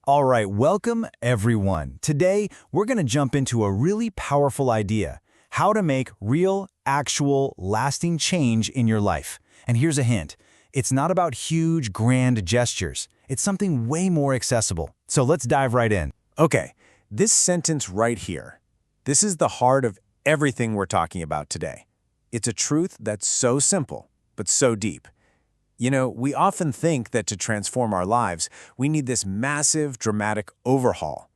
All right, welcome everyone. Today, we're going to jump into a really powerful idea, how to make real, actual, lasting change in your life. And here's a hint. It's not about huge, grand gestures. It's something way more accessible. So let's dive right in. Okay, this sentence right here, this is the heart of everything we're talking about today. It's a truth that's so simple, but so deep. You know, we often think that to transform our lives, we need this massive, dramatic overhaul.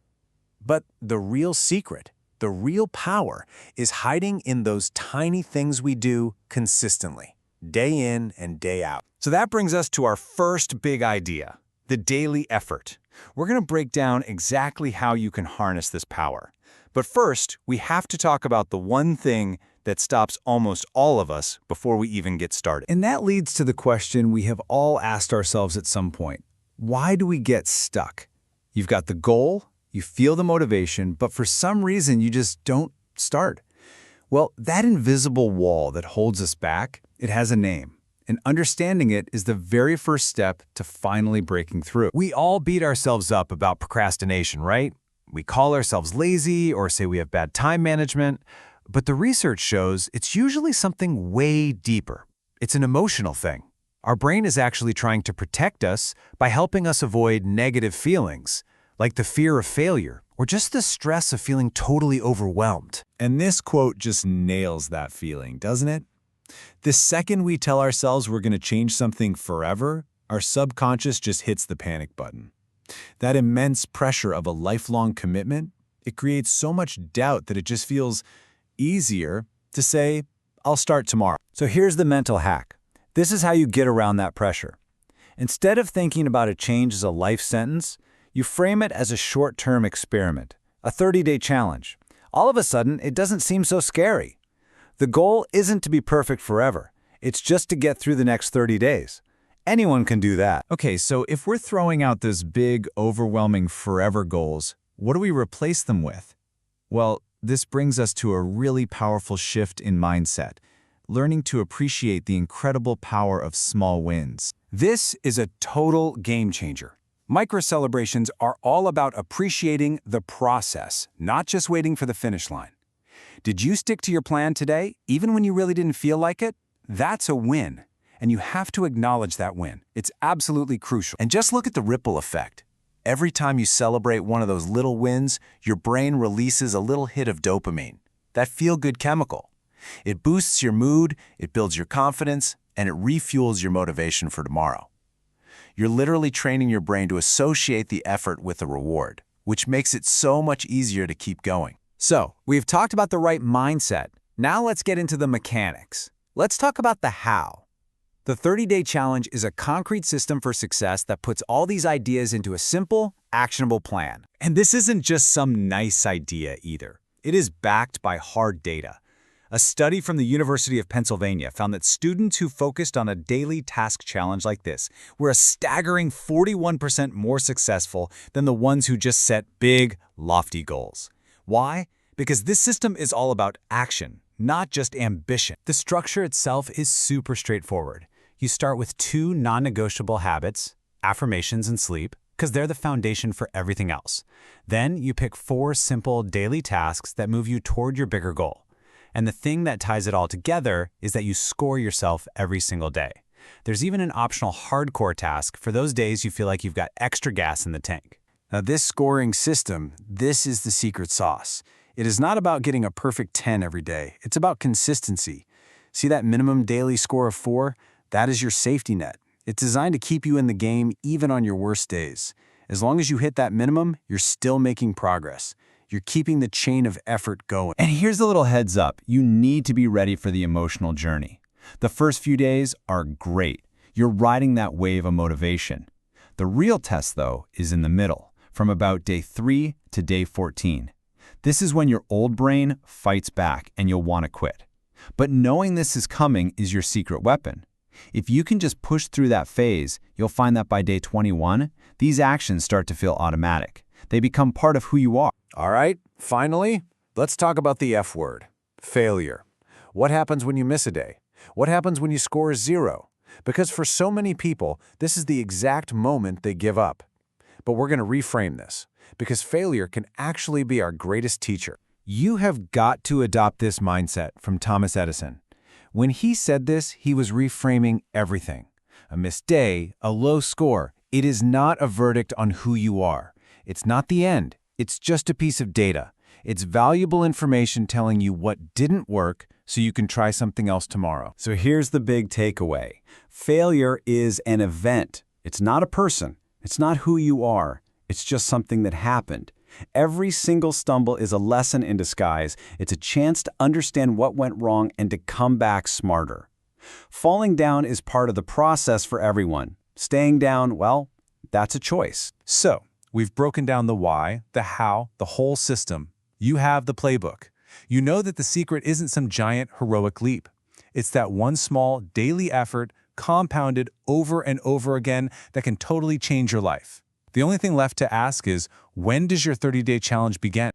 But the real secret, the real power, is hiding in those tiny things we do consistently, day in and day out. So that brings us to our first big idea, the daily effort. We're going to break down exactly how you can harness this power. But first, we have to talk about the one thing that stops almost all of us before we even get started. And that leads to the question we have all asked ourselves at some point. Why do we get stuck? You've got the goal, you feel the motivation, but for some reason you just don't start. Well, that invisible wall that holds us back, it has a name. And understanding it is the very first step to finally breaking through. We all beat ourselves up about procrastination, right? We call ourselves lazy or say we have bad time management. But the research shows it's usually something way deeper. It's an emotional thing. Our brain is actually trying to protect us by helping us avoid negative feelings, like the fear of failure or just the stress of feeling totally overwhelmed. And this quote just nails that feeling, doesn't it? The second we tell ourselves we're going to change something forever, our subconscious just hits the panic button. That immense pressure of a lifelong commitment, it creates so much doubt that it just feels easier to say, I'll start tomorrow. So here's the mental hack. This is how you get around that pressure. Instead of thinking about a change as a life sentence, you frame it as a short-term experiment, a 30-day challenge. All of a sudden, it doesn't seem so scary. The goal isn't to be perfect forever. It's just to get through the next 30 days. Anyone can do that. Okay, so if we're throwing out those big, overwhelming forever goals, what do we replace them with? Well, this brings us to a really powerful shift in mindset, learning to appreciate the incredible power of small wins. This is a total game changer. Micro-celebrations are all about appreciating the process, not just waiting for the finish line. Did you stick to your plan today, even when you really didn't feel like it? That's a win, and you have to acknowledge that win. It's absolutely crucial. And just look at the ripple effect. Every time you celebrate one of those little wins, your brain releases a little hit of dopamine, that feel-good chemical. It boosts your mood, it builds your confidence, and it refuels your motivation for tomorrow. You're literally training your brain to associate the effort with a reward, which makes it so much easier to keep going. So, we've talked about the right mindset. Now let's get into the mechanics. Let's talk about the how. The 30-day challenge is a concrete system for success that puts all these ideas into a simple, actionable plan. And this isn't just some nice idea either. It is backed by hard data. A study from the University of Pennsylvania found that students who focused on a daily task challenge like this were a staggering 41% more successful than the ones who just set big, lofty goals. Why? Because this system is all about action, not just ambition. The structure itself is super straightforward. You start with 2 non-negotiable habits, affirmations and sleep, because they're the foundation for everything else. Then you pick 4 simple daily tasks that move you toward your bigger goal. And the thing that ties it all together is that you score yourself every single day. There's even an optional hardcore task for those days you feel like you've got extra gas in the tank. Now, this scoring system, this is the secret sauce. It is not about getting a perfect 10 every day. It's about consistency. See that minimum daily score of 4? That is your safety net. It's designed to keep you in the game even on your worst days. As long as you hit that minimum, you're still making progress. You're keeping the chain of effort going. And here's a little heads up. You need to be ready for the emotional journey. The first few days are great. You're riding that wave of motivation. The real test, though, is in the middle, from about day 3 to day 14. This is when your old brain fights back and you'll want to quit. But knowing this is coming is your secret weapon. If you can just push through that phase, you'll find that by day 21, these actions start to feel automatic. They become part of who you are. All right, finally, let's talk about the F word, failure. What happens when you miss a day? What happens when you score 0? Because for so many people, this is the exact moment they give up. But we're going to reframe this, because failure can actually be our greatest teacher. You have got to adopt this mindset from Thomas Edison. When he said this, he was reframing everything. A missed day, a low score, it is not a verdict on who you are. It's not the end. It's just a piece of data. It's valuable information telling you what didn't work so you can try something else tomorrow. So here's the big takeaway. Failure is an event. It's not a person. It's not who you are. It's just something that happened. Every single stumble is a lesson in disguise. It's a chance to understand what went wrong and to come back smarter. Falling down is part of the process for everyone. Staying down, well, that's a choice. So, we've broken down the why, the how, the whole system. You have the playbook. You know that the secret isn't some giant heroic leap. It's that one small daily effort compounded over and over again that can totally change your life. The only thing left to ask is, when does your 30-day challenge begin?